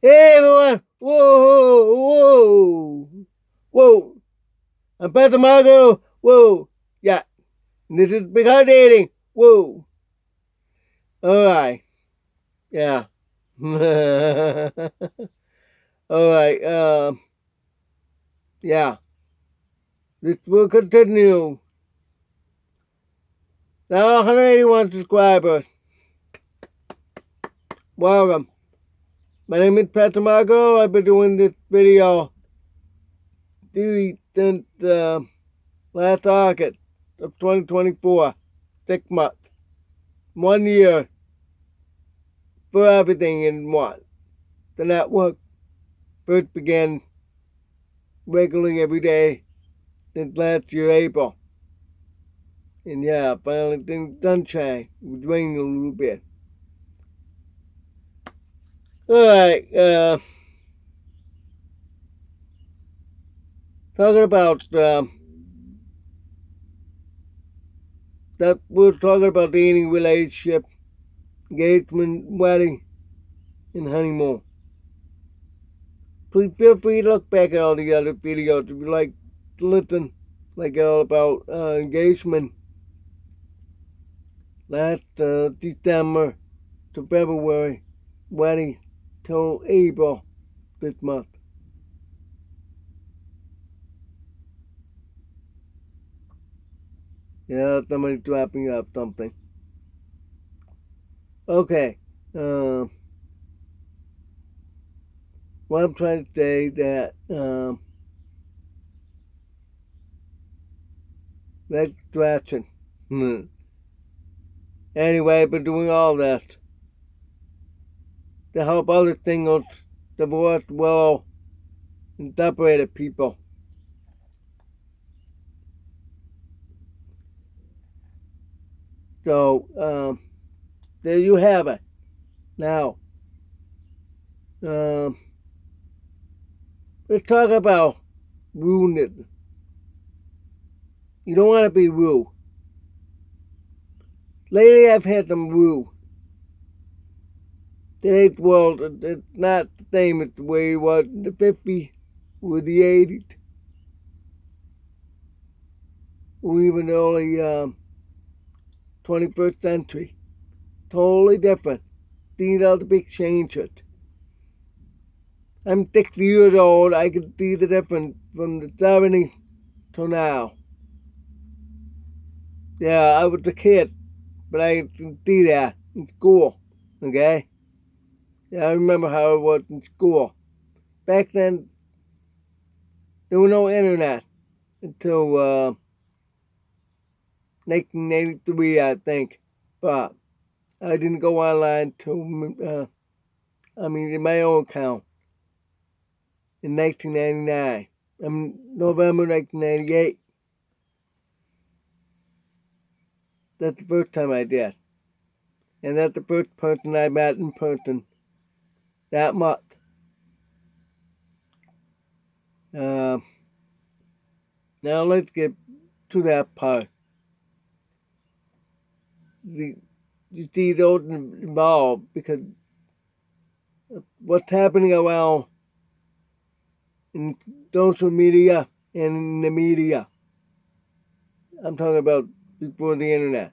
Hey everyone! Whoa! Whoa! Whoa! I'm Pastor Margo! Whoa! Yeah. This is Big Hot Dating! Whoa! Alright. Yeah. Alright. Yeah. This will continue. Now 181 subscribers. Welcome. My name is Pastor Margo. I've been doing this video since last August of 2024. 6 months. 1 year for everything in one. The network first began regularly every day since last year, April. And yeah, finally things done change. It was raining a little bit. Alright, talking about that we're talking about dating, relationship, engagement, wedding, and honeymoon. Please feel free to look back at all the other videos if you like to listen, like all about engagement last December to February, wedding till April this month. Yeah, somebody dropping off something. Okay. What I'm trying to say that that distraction. Anyway, I've been doing all this to help other singles, divorced, widow, and separated people. So, there you have it. Now, let's talk about rudeness. You don't want to be rude. Lately, I've had some rude. Today's world is not the same as the way it was in the 50s or the 80s. Or even the early 21st century. Totally different. These are the big changes. I'm 60 years old. I can see the difference from the 70s to now. Yeah, I was a kid, but I can see that in school. Okay? Yeah, I remember how it was in school. Back then, there was no internet until 1983, I think. But I didn't go online till, in my own account in 1999. November 1998. That's the first time I did. And that's the first person I met in person that month. Now let's get to that part. You see those involved because what's happening around in social media and in the media. I'm talking about before the internet.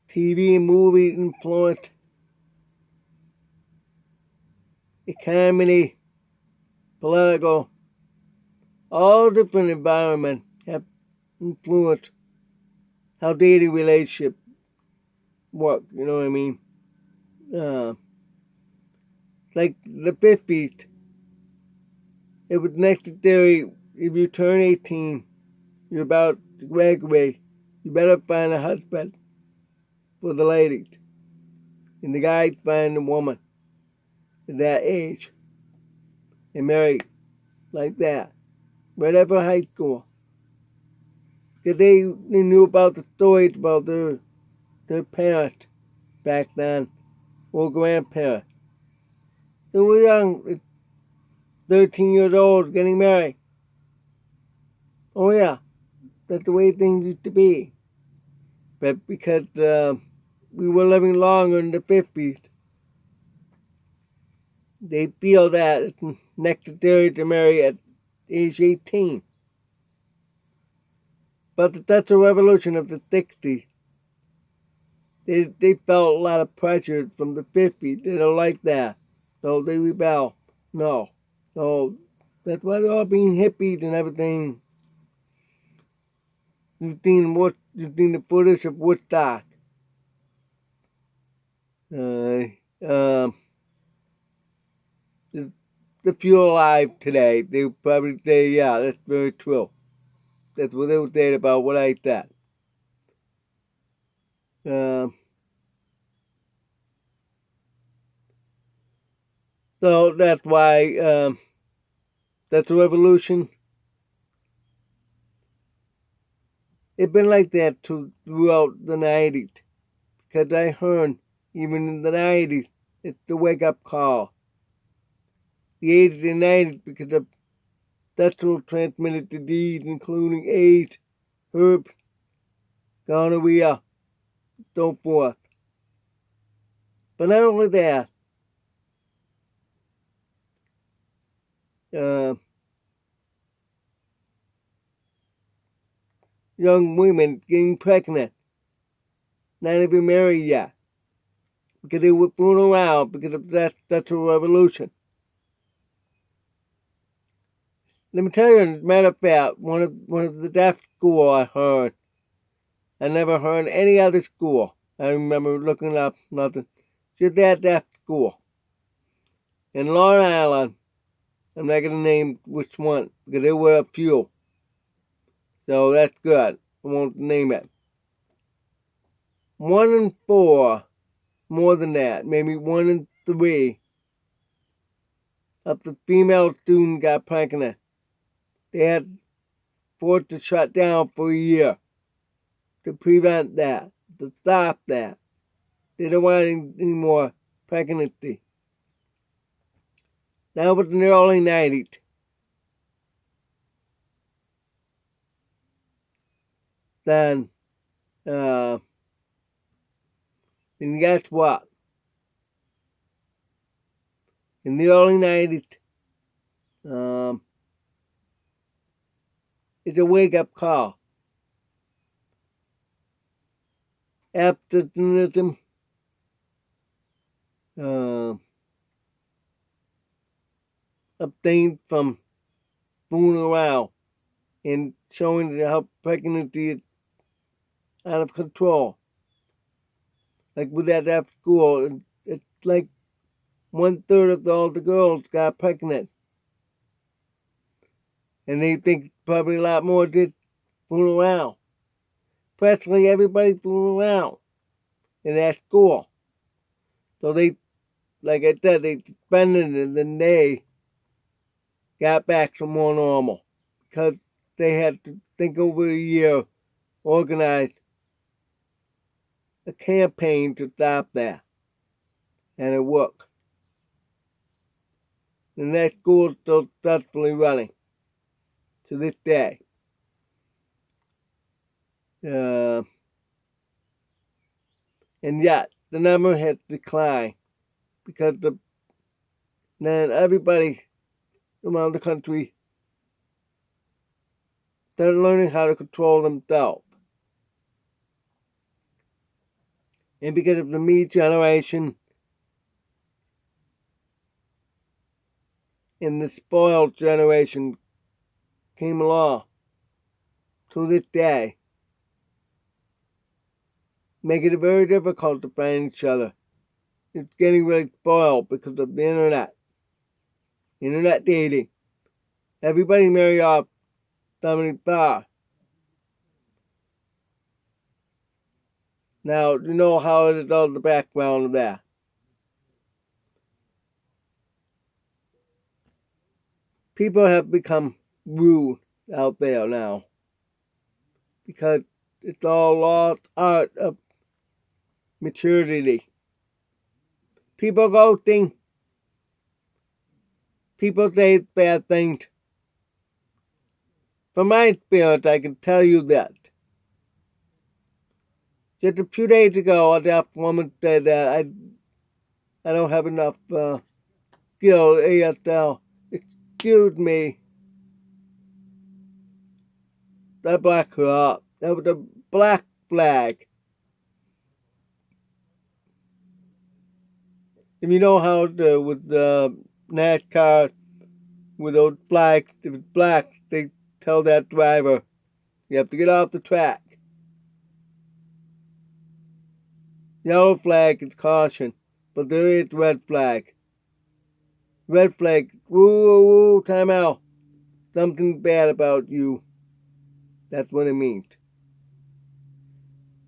TV and movie influence, economy, political, all different environments have influenced how dating relationship work. You know what I mean? Like the 50s, it was necessary if you turn 18, you're about to graduate, you better find a husband for the ladies. And the guys find a woman at that age and marry like that, right after high school. Because they knew about the stories about their parents back then, or grandparents. They were young, 13 years old, getting married. Oh yeah, that's the way things used to be. But because we were living longer in the 50s. They feel that it's necessary to marry at age 18. But the Sexual Revolution of the 60s, they felt a lot of pressure from the 50s. They don't like that. So they rebel. No. So that's why they're all being hippies and everything. You've seen the footage of Woodstock. If you're alive today, they would probably say, yeah, that's very true. That's what they would say about what I said. So that's why that's a revolution. It's been like that throughout the 90s. Because I heard, even in the 90s, it's the wake-up call. The 80s and 90s, because of sexual transmitted disease, including AIDS, herpes, gonorrhea, so forth. But not only that, young women getting pregnant, not even married yet, because they were fooling around because of that sexual revolution. Let me tell you, as a matter of fact, one of the deaf school I heard, I never heard any other school. I remember looking up nothing. Just that deaf school. In Long Island, I'm not going to name which one, because there were a few. So that's good. I won't name it. 1 in 4, more than that, maybe 1 in 3 of the female students got pregnant. They had forced to shut down for a year to prevent that, to stop that. They don't want any more pregnancy. That was in the early 90s. Then guess what? In the early 90s, it's a wake-up call. Abstinentism, abstain from fooling around and showing how pregnancy is out of control. Like with that school, it's like 1/3 of all the girls got pregnant. And they think probably a lot more did fool around. Practically everybody fooling around in that school. So they, like I said, they suspended it and then they got back to more normal. Because they had to think over a year, organize a campaign to stop that. And it worked. And that school is still successfully running to this day. And yet, the number has declined because then everybody around the country started learning how to control themselves. And because of the me generation and the spoiled generation came along to this day, making it very difficult to find each other. It's getting really spoiled because of the internet dating. Everybody marry off somebody far. Now, you know how it is all the background of that. People have become rude out there now because it's all lost art of maturity. People ghosting. People say bad things. From my experience, I can tell you that Just a few days ago, that woman said that I don't have enough skill ASL. Excuse me. That black her up. That was a black flag. If you know how with NASCAR, with those flags, if it's black, they tell that driver, you have to get off the track. Yellow flag is caution, but there is red flag. Red flag, woo, time out. Something bad about you. That's what it means.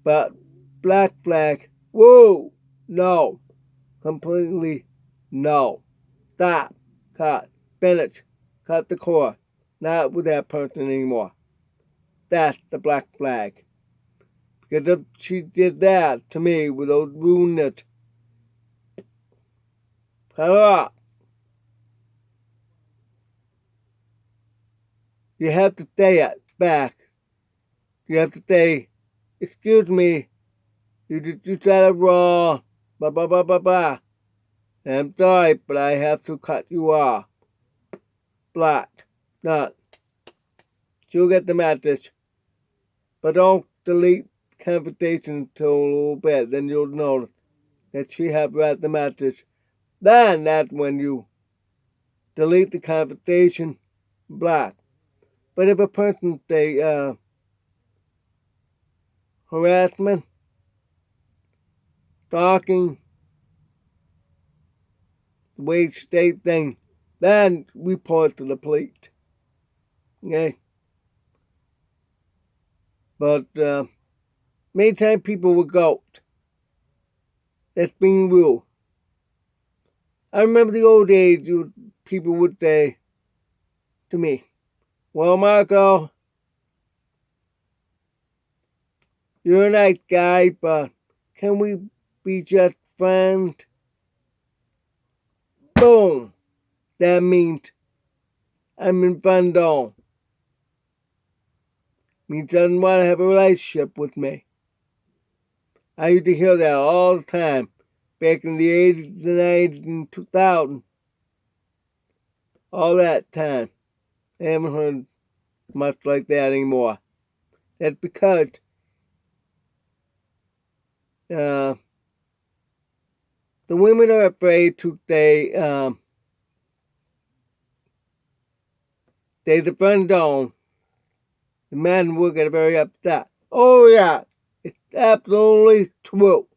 But black flag, whoa, no. Completely no. Stop. Cut. Finish. Cut the cord. Not with that person anymore. That's the black flag. Because if she did that to me with those rudeness, cut her off. You have to say it back. You have to say, excuse me, you said it wrong. Blah, blah, blah, blah, blah. And I'm sorry, but I have to cut you off. Black. Not. She'll get the message. But don't delete conversation until a little bit. Then you'll notice that she have read the message. Then that's when you delete the conversation. Black. But if a person say harassment, stalking, the wage state thing, then report to the police. Okay? But many times people will go. That's being rude. I remember the old days, people would say to me, well, Marco, you're a nice guy, but can we be just friends? Boom. That means I'm in friend zone. Means doesn't want to have a relationship with me. I used to hear that all the time. Back in the 80s, the 90s, and 2000. All that time. I haven't heard much like that anymore. That's because the women are afraid to say the friend zone. The men will get very upset. Oh yeah, it's absolutely true.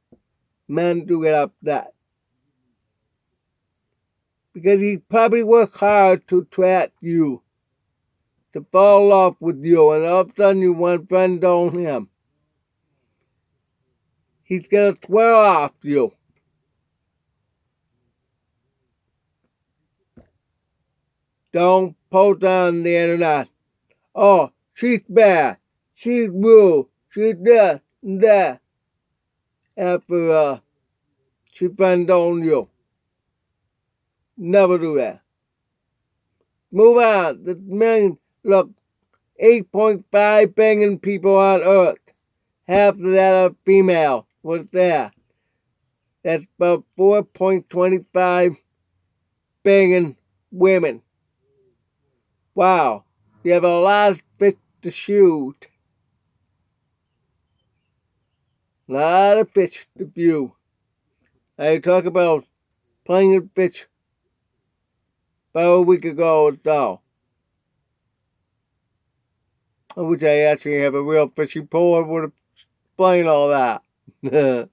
Men do get upset. Because he probably worked hard to attract you, to fall off with you, and all of a sudden you want friend zone him. He's gonna swear off you. Don't post on the internet. Oh, she's bad. She's rude. She's this and that. After she friend zone you. Never do that. Move on. The million, look, 8.5 billion people on Earth. Half of that are female. What's that? That's about 4.25 billion women. Wow. You have a lot of fish to shoot. A lot of fish to view. I talk about plenty of fish about a week ago or so. I wish I actually have a real fishing pole. I would have explained all that. I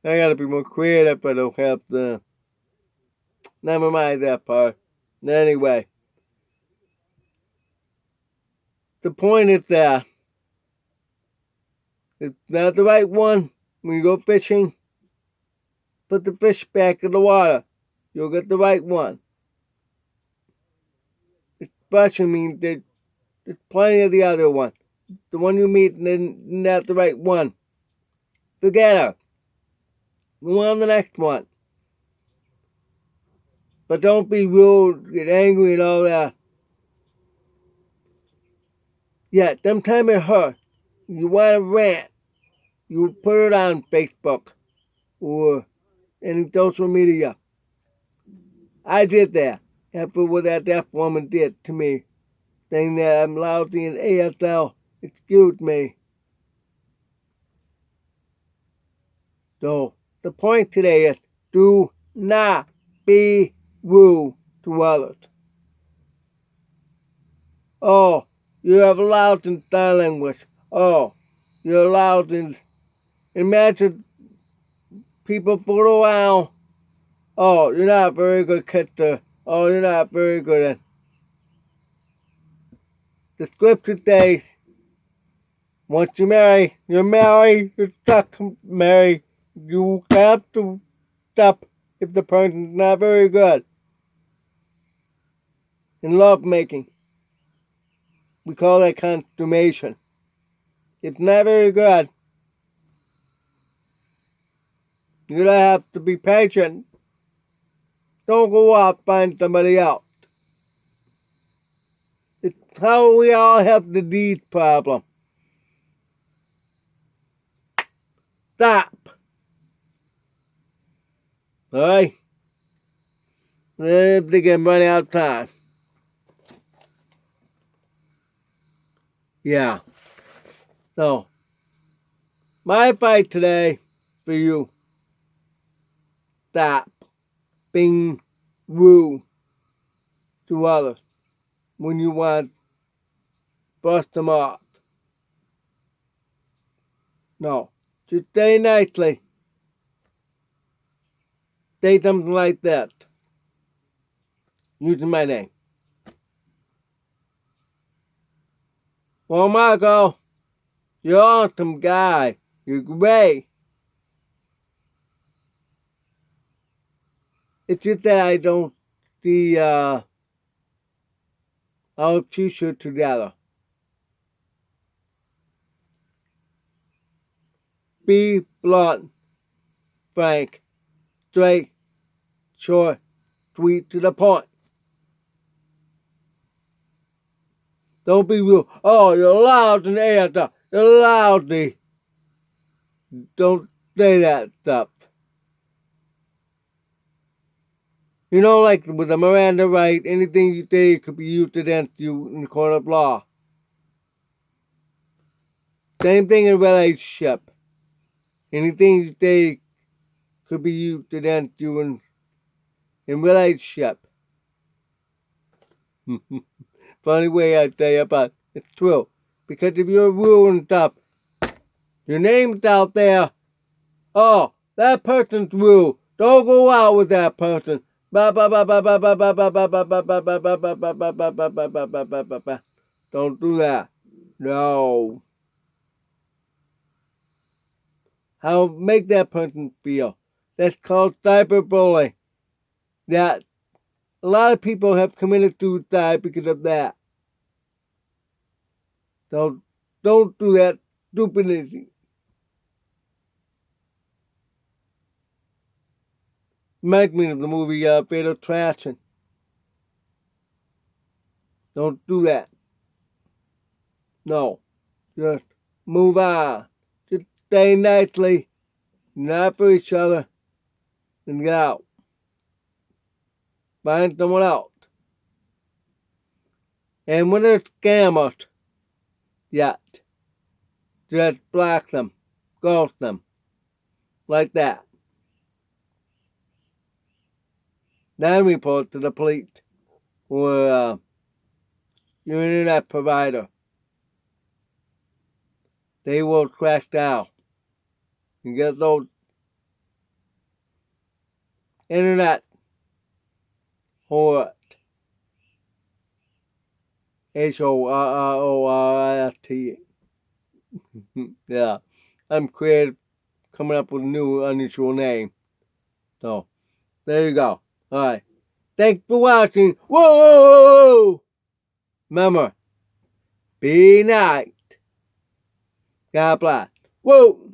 gotta be more creative. I don't have the. Never mind that part. Anyway, the point is that it's not the right one. When you go fishing, put the fish back in the water. You'll get the right one. Especially means that there's plenty of the other one. The one you meet and not the right one. Forget her. Go on the next one. But don't be rude, get angry and all that. Yeah, sometimes it hurts. You want to rant. you put it on Facebook or any social media. I did that after what that deaf woman did to me, saying that I'm lousy in ASL. Excuse me. So the point today is do not be rude to others. Oh, you have loud in sign language. Oh, you're loud in... Imagine people fool around. Oh, you're not a very good kisser. Oh, you're not very good at... The scripture says, once you're married, you're stuck married. You have to stop if the person's not very good. In love making, we call that consummation. It's not very good. You're gonna have to be patient. Don't go out and find somebody else. It's how we all have the deed problem. Stop. Alright? I think I'm running out of time. Yeah. So, my fight today for you. Stop being rude to others when you want to brush them off. No. Just say nicely. Say something like that. Using my name. Well, Marco, you're an awesome guy. You're great. It's just that I don't see our future together. Be blunt, frank, straight, short, sweet, to the point. Don't be rude. Oh, you're loud in the air. You're lousy. Don't say that stuff. You know, like with the Miranda right, anything you say could be used against you in the court of law. Same thing in relationship. Anything you say could be used against you in relationship. Funny way I say it, but it's true. Because if you're rude stuff, your name's out there. Oh, that person's rude. Don't go out with that person. Don't do that. No. How make that person feel? That's called cyberbullying. That a lot of people have committed suicide because of that. So don't do that stupidity. Reminds me of the movie Fatal Attraction. Don't do that. No. Just move on. Just stay nicely. Not for each other. And get out. Find someone else. And when they're scammers, yet, just block them. Ghost them. Like that. Then report to the police or your internet provider. They will crash down. You get those internet horror. HORRORIST. Yeah. I'm creative, coming up with a new unusual name. So, there you go. Alright. Thanks for watching. Whoa! Remember, be nice. God bless. Whoa!